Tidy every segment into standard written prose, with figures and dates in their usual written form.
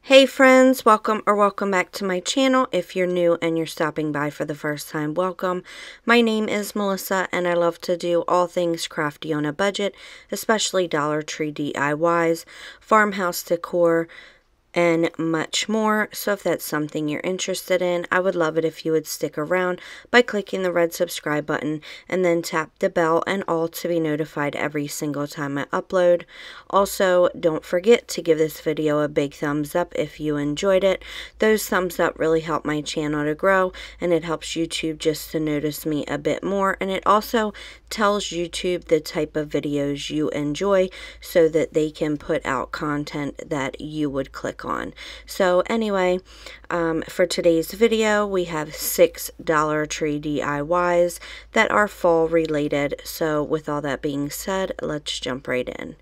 Hey friends, welcome back to my channel. If you're new and you're stopping by for the first time, welcome. My name is Melissa and I love to do all things crafty on a budget, especially Dollar Tree DIYs, farmhouse decor, and much more. So if that's something you're interested in, I would love it if you would stick around by clicking the red subscribe button and then tap the bell and all to be notified every single time I upload. Also, don't forget to give this video a big thumbs up if you enjoyed it. Those thumbs up really help my channel to grow, and it helps YouTube just to notice me a bit more, and it also tells YouTube the type of videos you enjoy so that they can put out content that you would click on. So anyway, for today's video, we have 6 Dollar Tree DIYs that are fall related. So with all that being said, let's jump right in.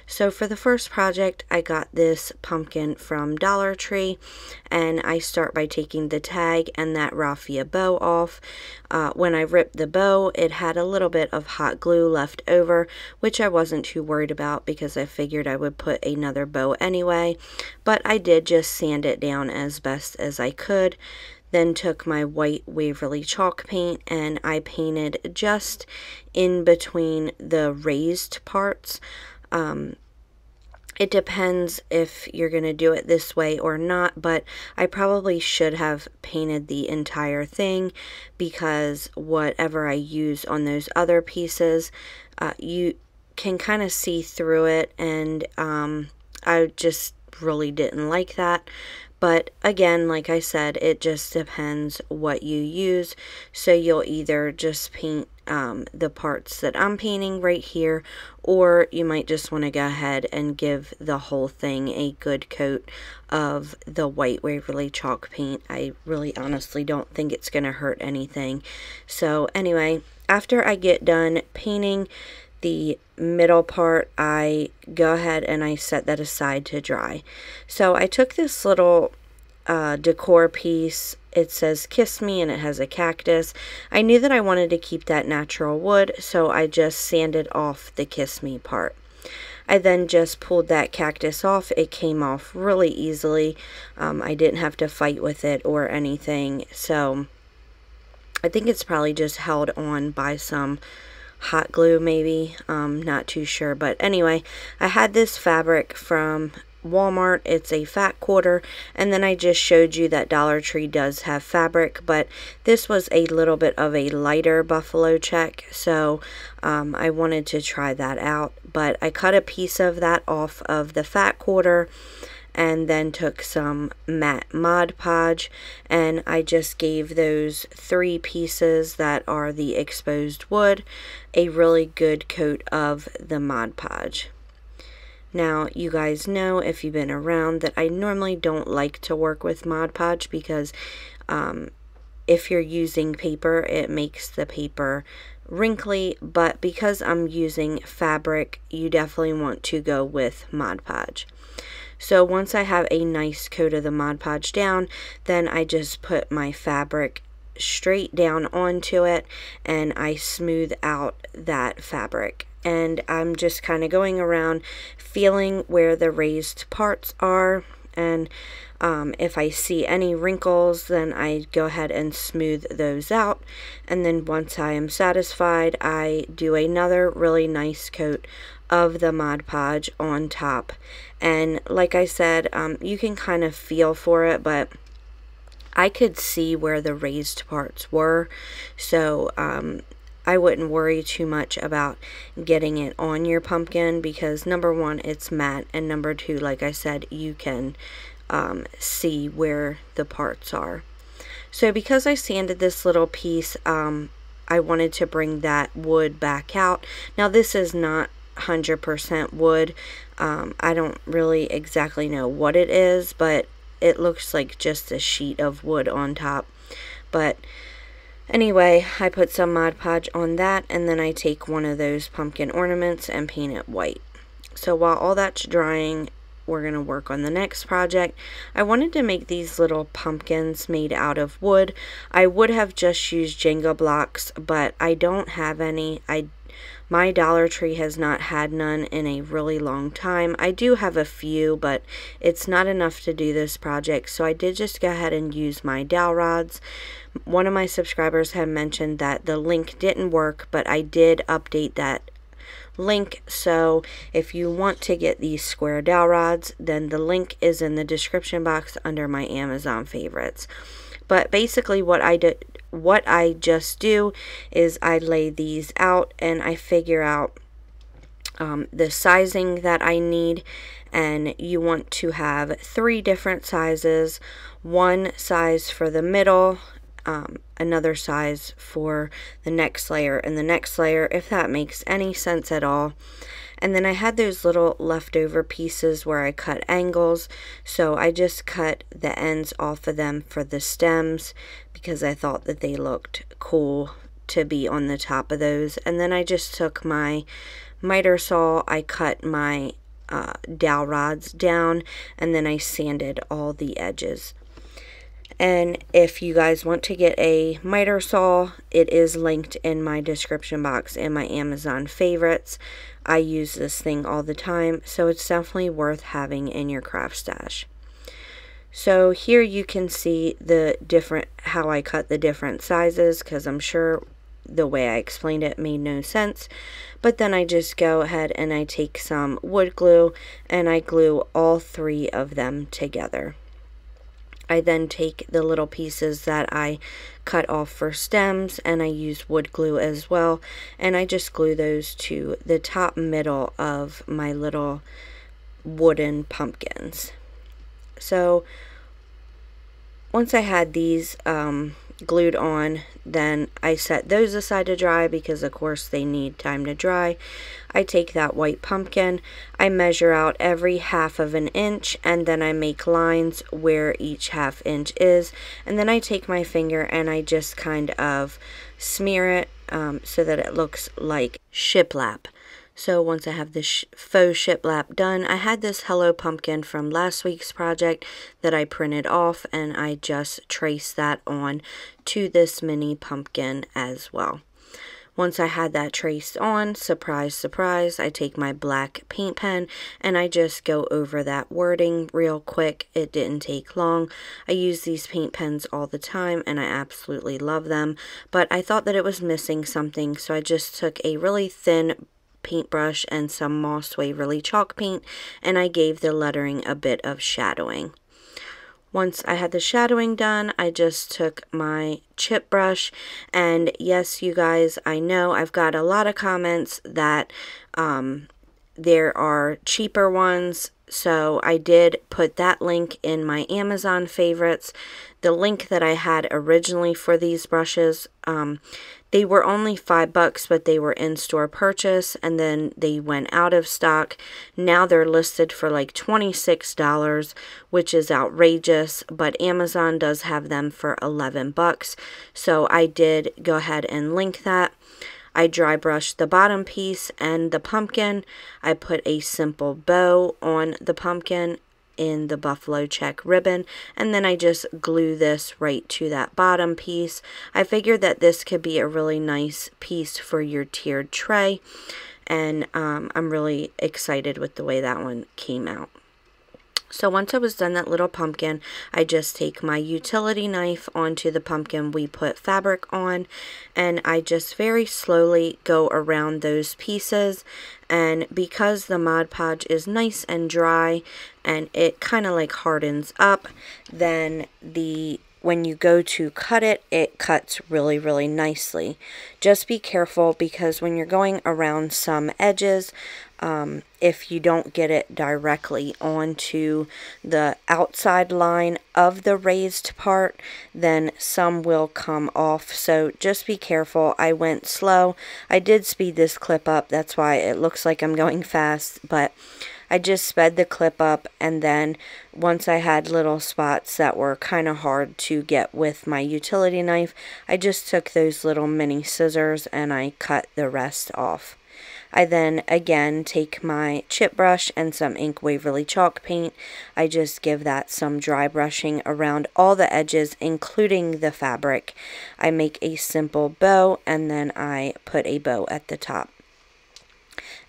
So for the first project, I got this pumpkin from Dollar Tree, and I start by taking the tag and that raffia bow off. When I ripped the bow, it had a little bit of hot glue left over, which I wasn't too worried about because I figured I would put another bow anyway, but I did just sand it down as best as I could. Then took my white Waverly chalk paint and I painted just in between the raised parts. It depends if you're going to do it this way or not, but I probably should have painted the entire thing because whatever I use on those other pieces, you can kind of see through it, and I just really didn't like that. But again, like I said, it just depends what you use. So you'll either just paint the parts that I'm painting right here, or you might just want to go ahead and give the whole thing a good coat of the white Waverly chalk paint. I really honestly don't think it's going to hurt anything. So anyway, after I get done painting the middle part, I go ahead and I set that aside to dry. So I took this little decor piece. It says "Kiss Me" and it has a cactus. I knew that I wanted to keep that natural wood, so I just sanded off the "Kiss Me" part. I then just pulled that cactus off. It came off really easily. I didn't have to fight with it or anything, so I think it's probably just held on by some hot glue maybe, not too sure. But anyway, I had this fabric from Walmart. It's a fat quarter, and then I just showed you that Dollar Tree does have fabric, but this was a little bit of a lighter buffalo check, so I wanted to try that out. But I cut a piece of that off of the fat quarter and then took some matte Mod Podge, and I just gave those 3 pieces that are the exposed wood a really good coat of the Mod Podge. Now, you guys know, if you've been around, that I normally don't like to work with Mod Podge because if you're using paper, it makes the paper wrinkly, but because I'm using fabric, you definitely want to go with Mod Podge. So once I have a nice coat of the Mod Podge down, then I just put my fabric straight down onto it and I smooth out that fabric. And I'm just kind of going around feeling where the raised parts are, and if I see any wrinkles, then I go ahead and smooth those out. And then once I am satisfied, I do another really nice coat of the Mod Podge on top. And like I said, you can kind of feel for it, but I could see where the raised parts were, so I wouldn't worry too much about getting it on your pumpkin because number one, it's matte, and number two, like I said, you can see where the parts are. So because I sanded this little piece, I wanted to bring that wood back out. Now this is not 100% wood. I don't really exactly know what it is, but it looks like just a sheet of wood on top. But anyway, I put some Mod Podge on that, and then I take one of those pumpkin ornaments and paint it white. So while all that's drying, we're going to work on the next project. I wanted to make these little pumpkins made out of wood. I would have just used Jenga blocks, but I don't have any. I My Dollar Tree has not had none in a really long time. I do have a few, but it's not enough to do this project, so I did just go ahead and use my dowel rods. One of my subscribers had mentioned that the link didn't work, but I did update that link, so if you want to get these square dowel rods, then the link is in the description box under my Amazon favorites. But basically what I just do is I lay these out and I figure out the sizing that I need, and you want to have 3 different sizes, one size for the middle, another size for the next layer and the next layer, if that makes any sense at all. And then I had those little leftover pieces where I cut angles, so I just cut the ends off of them for the stems because I thought that they looked cool to be on the top of those. And then I just took my miter saw, I cut my dowel rods down, and then I sanded all the edges. And if you guys want to get a miter saw, it is linked in my description box in my Amazon favorites. I use this thing all the time, so it's definitely worth having in your craft stash. So here you can see how I cut the different sizes, because I'm sure the way I explained it made no sense. But then I just go ahead and I take some wood glue and I glue all 3 of them together. I then take the little pieces that I cut off for stems and I use wood glue as well, and I just glue those to the top middle of my little wooden pumpkins. So once I had these glued on, then I set those aside to dry because of course they need time to dry. I take that white pumpkin, I measure out every 1/2 inch, and then I make lines where each 1/2 inch is, and then I take my finger and I just kind of smear it so that it looks like shiplap. So once I have this faux shiplap done, I had this Hello Pumpkin from last week's project that I printed off, and I just traced that on to this mini pumpkin as well. Once I had that traced on, surprise, surprise, I take my black paint pen and I just go over that wording real quick. It didn't take long. I use these paint pens all the time and I absolutely love them, but I thought that it was missing something, so I just took a really thin paintbrush and some Moss Waverly chalk paint, and I gave the lettering a bit of shadowing. Once I had the shadowing done, I just took my chip brush, and yes, you guys, I know I've got a lot of comments that there are cheaper ones, so I did put that link in my Amazon favorites. The link that I had originally for these brushes, they were only $5, but they were in-store purchase, and then they went out of stock. Now they're listed for like $26, which is outrageous, but Amazon does have them for $11. So I did go ahead and link that. I dry brushed the bottom piece and the pumpkin. I put a simple bow on the pumpkin in the buffalo check ribbon, and then I just glue this right to that bottom piece. I figured that this could be a really nice piece for your tiered tray, and I'm really excited with the way that one came out. So once I was done that little pumpkin, I just take my utility knife onto the pumpkin we put fabric on, and I just very slowly go around those pieces. And because the Mod Podge is nice and dry and it kind of like hardens up, then when you go to cut it, it cuts really, really nicely. Just be careful, because when you're going around some edges, if you don't get it directly onto the outside line of the raised part, then some will come off. So just be careful. I went slow. I did speed this clip up. That's why it looks like I'm going fast, but I just sped the clip up, and then once I had little spots that were kind of hard to get with my utility knife, I just took those little mini scissors and I cut the rest off. I then again take my chip brush and some Ink Waverly chalk paint. I just give that some dry brushing around all the edges, including the fabric. I make a simple bow, and then I put a bow at the top.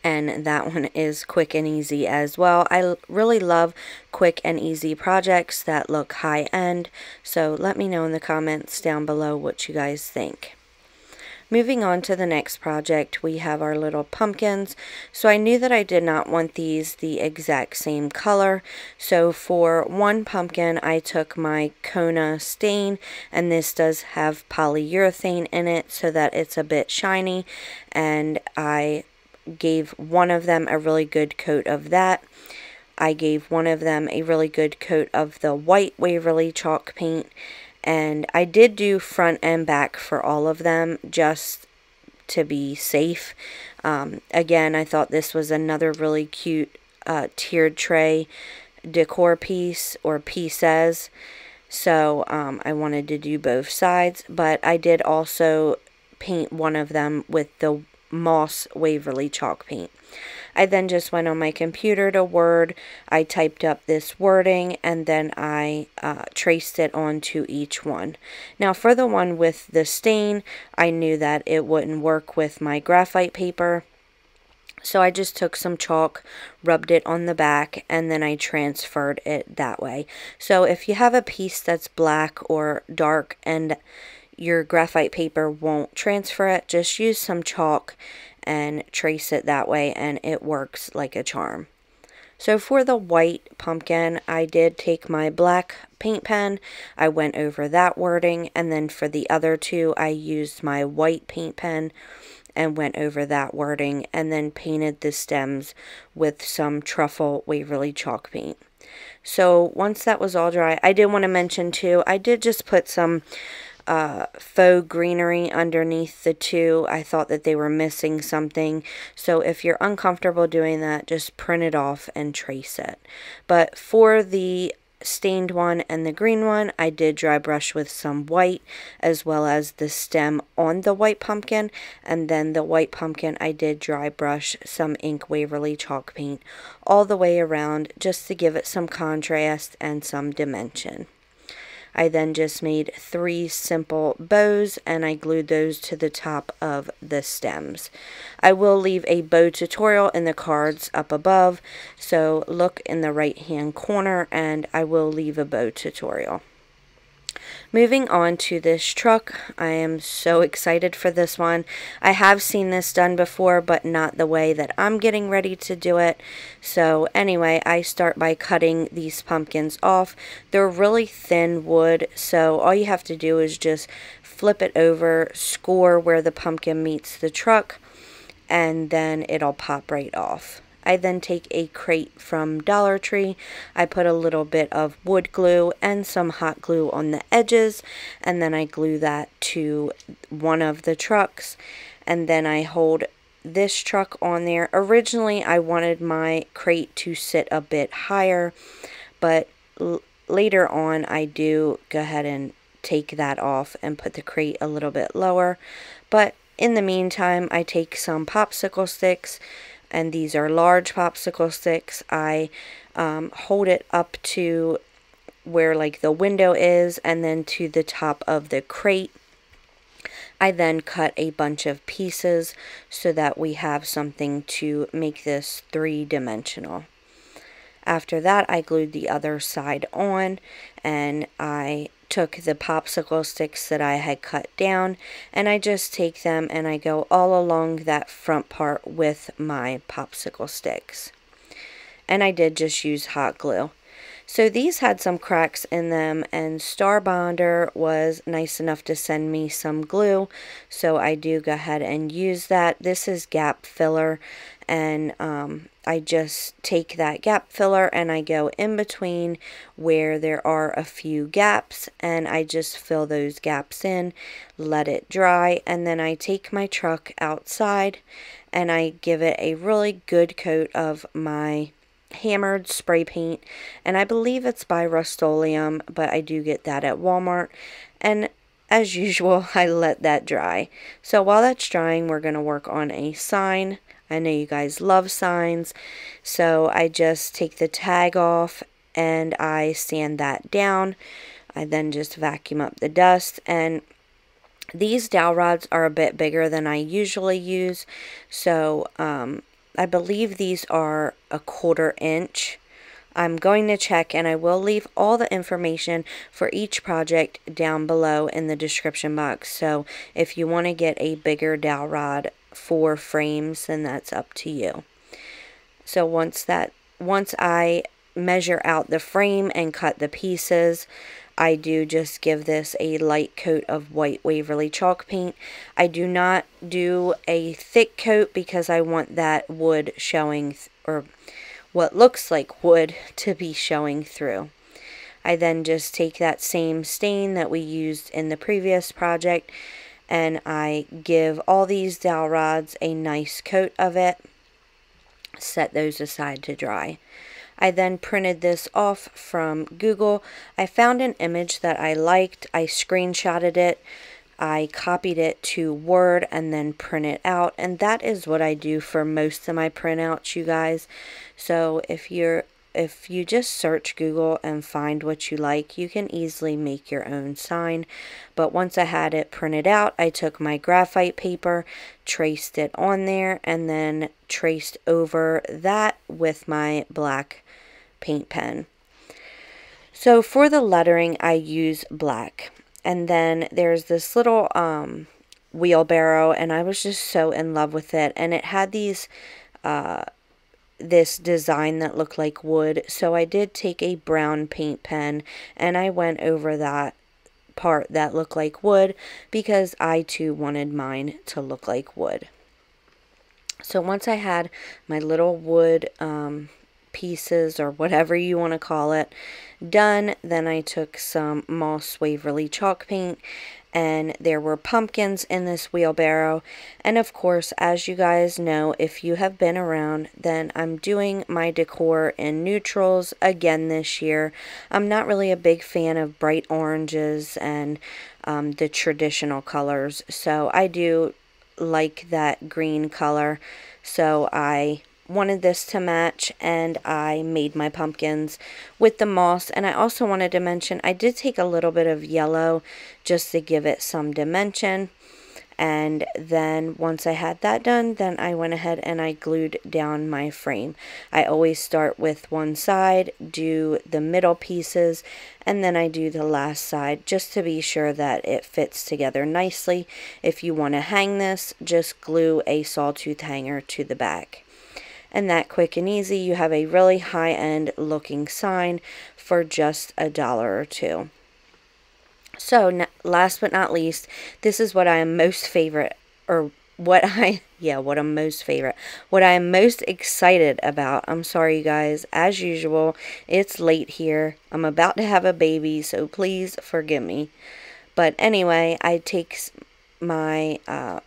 and that one is quick and easy as well. I really love quick and easy projects that look high-end, so let me know in the comments down below what you guys think. Moving on to the next project, we have our little pumpkins. So I knew that I did not want these the exact same color. So for one pumpkin, I took my Kona stain, and this does have polyurethane in it so that it's a bit shiny, and I gave one of them a really good coat of that. I gave one of them a really good coat of the white Waverly chalk paint. And I did do front and back for all of them just to be safe. Again, I thought this was another really cute tiered tray decor piece or pieces. So I wanted to do both sides. But I did also paint one of them with the Moss Waverly chalk paint. I then just went on my computer to Word, I typed up this wording, and then I traced it onto each one. Now for the one with the stain, I knew that it wouldn't work with my graphite paper, so I just took some chalk, rubbed it on the back, and then I transferred it that way. So if you have a piece that's black or dark and your graphite paper won't transfer it, just use some chalk and trace it that way, and it works like a charm. So for the white pumpkin, I did take my black paint pen, I went over that wording, and then for the other two, I used my white paint pen and went over that wording, and then painted the stems with some Truffle Waverly chalk paint. So once that was all dry, I did want to mention too, I did just put some faux greenery underneath the two. I thought that they were missing something, so if you're uncomfortable doing that, just print it off and trace it. But for the stained one and the green one, I did dry brush with some white as well as the stem on the white pumpkin, and then the white pumpkin I did dry brush some ink Waverly chalk paint all the way around just to give it some contrast and some dimension. I then just made 3 simple bows, and I glued those to the top of the stems. I will leave a bow tutorial in the cards up above, so look in the right hand corner and I will leave a bow tutorial. Moving on to this truck, I am so excited for this one. I have seen this done before, but not the way that I'm getting ready to do it. So anyway, I start by cutting these pumpkins off. They're really thin wood, so all you have to do is just flip it over, score where the pumpkin meets the truck, and then it'll pop right off. I then take a crate from Dollar Tree, I put a little bit of wood glue and some hot glue on the edges, and then I glue that to one of the trucks, and then I hold this truck on there. Originally I wanted my crate to sit a bit higher, but later on I do go ahead and take that off and put the crate a little bit lower. But in the meantime, I take some popsicle sticks, and these are large popsicle sticks. I hold it up to where like the window is, and then to the top of the crate. I then cut a bunch of pieces so that we have something to make this 3-dimensional. After that, I glued the other side on, and I took the popsicle sticks that I had cut down, and I just take them and I go all along that front part with my popsicle sticks. And I did just use hot glue. So these had some cracks in them, and Star Bonder was nice enough to send me some glue, so I do go ahead and use that. This is gap filler, and I just take that gap filler and I go in between where there are a few gaps, and I just fill those gaps in, let it dry, and then I take my truck outside and I give it a really good coat of my hammered spray paint, and I believe it's by Rust-Oleum, but I do get that at Walmart, and as usual I let that dry. So while that's drying, we're going to work on a sign. I know you guys love signs, so I just take the tag off and I sand that down. I then just vacuum up the dust, and these dowel rods are a bit bigger than I usually use, so I believe these are a 1/4 inch. I'm going to check, and I will leave all the information for each project down below in the description box. So if you want to get a bigger dowel rod for frames, then that's up to you. So once I measure out the frame and cut the pieces, I do just give this a light coat of white Waverly chalk paint. I do not do a thick coat because I want that wood showing, or what looks like wood, to be showing through. I then just take that same stain that we used in the previous project, and I give all these dowel rods a nice coat of it, set those aside to dry. I then printed this off from Google. I found an image that I liked. I screenshotted it. I copied it to Word and then print it out, and that is what I do for most of my printouts, you guys. So if you just search Google and find what you like, you can easily make your own sign. But once I had it printed out, I took my graphite paper, traced it on there, and then traced over that with my black paint pen. So for the lettering, I use black. And then there's this little wheelbarrow, and I was just so in love with it. And it had these this design that looked like wood. So I did take a brown paint pen, and I went over that part that looked like wood because I too wanted mine to look like wood. So once I had my little wood pieces, or whatever you want to call it, done, then I took some Moss Waverly chalk paint, and there were pumpkins in this wheelbarrow. And of course, as you guys know, if you have been around, then I'm doing my decor in neutrals again this year. I'm not really a big fan of bright oranges and the traditional colors, so I do like that green color. So I wanted this to match, and I made my pumpkins with the moss. And I also wanted to mention, I did take a little bit of yellow just to give it some dimension. And then once I had that done, then I went ahead and I glued down my frame. I always start with one side, do the middle pieces, and then I do the last side just to be sure that it fits together nicely. If you want to hang this, just glue a sawtooth hanger to the back. And that quick and easy, you have a really high-end looking sign for just $1 or $2. So last but not least, this is what I am most favorite, or what I am most excited about. I'm sorry, you guys. As usual, it's late here. I'm about to have a baby, so please forgive me. But anyway, I take my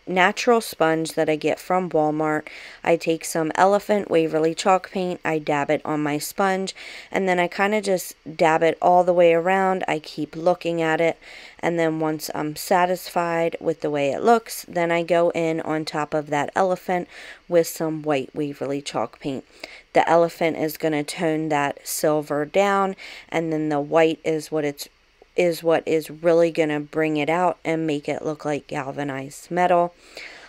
natural sponge that I get from Walmart. I take some Elephant Waverly chalk paint, I dab it on my sponge, and then I kind of just dab it all the way around. I keep looking at it, and then once I'm satisfied with the way it looks, then I go in on top of that elephant with some white Waverly chalk paint. The elephant is going to tone that silver down, and then the white is what is really going to bring it out and make it look like galvanized metal.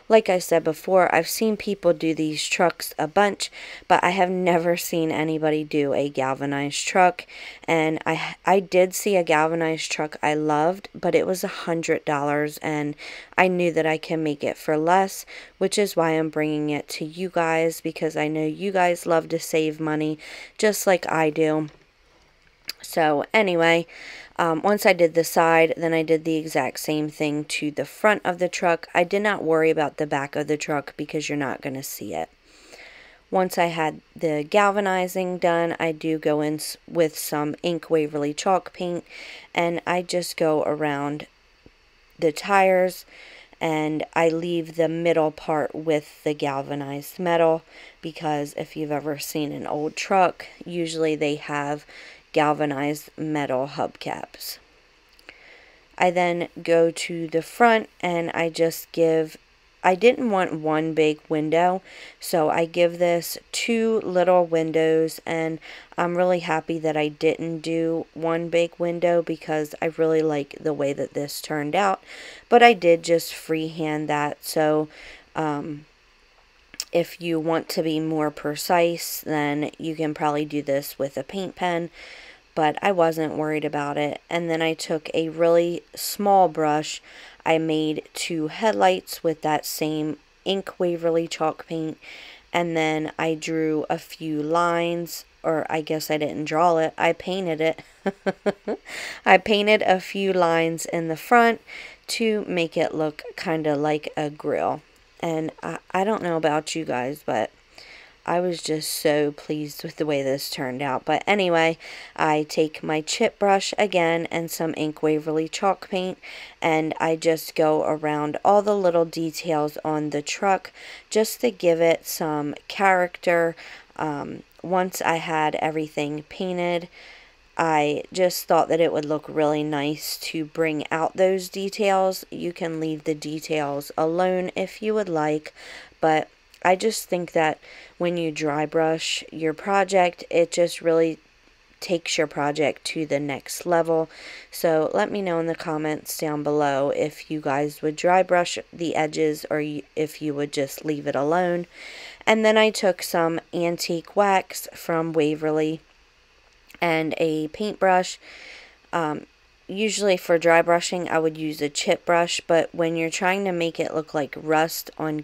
Like I said before, I've seen people do these trucks a bunch, but I have never seen anybody do a galvanized truck. And I did see a galvanized truck I loved, but it was $100, and I knew that I can make it for less, which is why I'm bringing it to you guys, because I know you guys love to save money just like I do. So anyway, once I did the side, then I did the exact same thing to the front of the truck. I did not worry about the back of the truck because you're not going to see it. Once I had the galvanizing done, I do go in with some ink Waverly chalk paint, and I just go around the tires, and I leave the middle part with the galvanized metal, because if you've ever seen an old truck, usually they have galvanized metal hubcaps. I then go to the front, and I didn't want one big window, so I give this 2 little windows, and I'm really happy that I didn't do one big window because I really like the way that this turned out. But I did just freehand that, so If you want to be more precise, then you can probably do this with a paint pen, but I wasn't worried about it. And then I took a really small brush. I made 2 headlights with that same ink Waverly chalk paint, and then I drew a few lines, or I guess I didn't draw it, I painted it. I painted a few lines in the front to make it look kind of like a grill. And I don't know about you guys, but I was just so pleased with the way this turned out. But anyway, I take my chip brush again and some ink Waverly chalk paint, and I just go around all the little details on the truck just to give it some character. Once I had everything painted, I just thought that it would look really nice to bring out those details. You can leave the details alone if you would like, but I just think that when you dry brush your project, it just really takes your project to the next level. So let me know in the comments down below if you guys would dry brush the edges or if you would just leave it alone. And then I took some antique wax from Waverly and a paintbrush. Usually for dry brushing I would use a chip brush, but when you're trying to make it look like rust on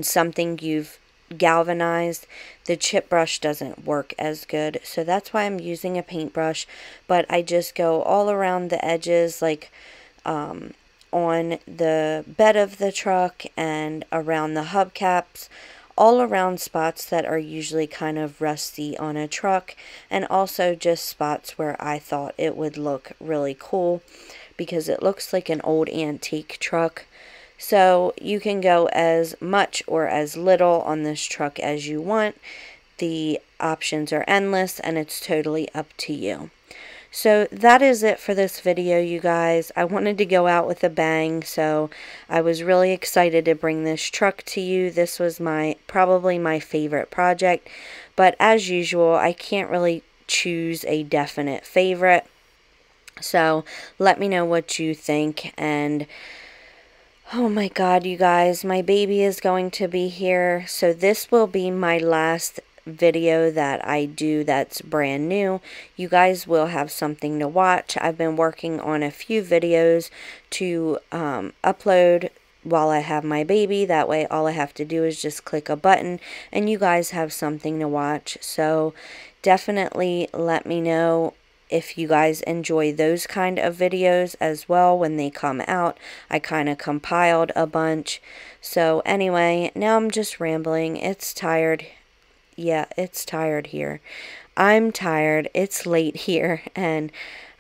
something you've galvanized, the chip brush doesn't work as good. So that's why I'm using a paintbrush, but I just go all around the edges, like on the bed of the truck and around the hubcaps, all around spots that are usually kind of rusty on a truck, and also just spots where I thought it would look really cool because it looks like an old antique truck. So you can go as much or as little on this truck as you want. The options are endless and it's totally up to you. So that is it for this video, you guys. I wanted to go out with a bang, so I was really excited to bring this truck to you. This was probably my favorite project, but as usual, I can't really choose a definite favorite. So let me know what you think. And oh my god, you guys, my baby is going to be here, so this will be my last video that I do that's brand new. You guys will have something to watch. I've been working on a few videos to upload while I have my baby. That way all I have to do is just click a button and you guys have something to watch. So definitely let me know if you guys enjoy those kind of videos as well when they come out. I kind of compiled a bunch. So anyway, now I'm just rambling. It's tired. Yeah, it's tired here. I'm tired. It's late here, and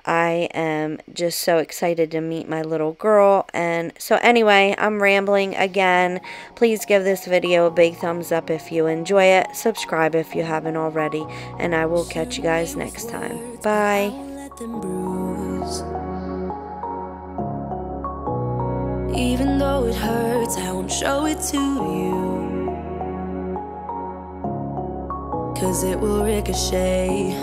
I am just so excited to meet my little girl. And so anyway, I'm rambling again. Please give this video a big thumbs up if you enjoy it. Subscribe if you haven't already, and I will catch you guys next time. Bye. Even though it hurts, I won't show it to you, 'cause it will ricochet.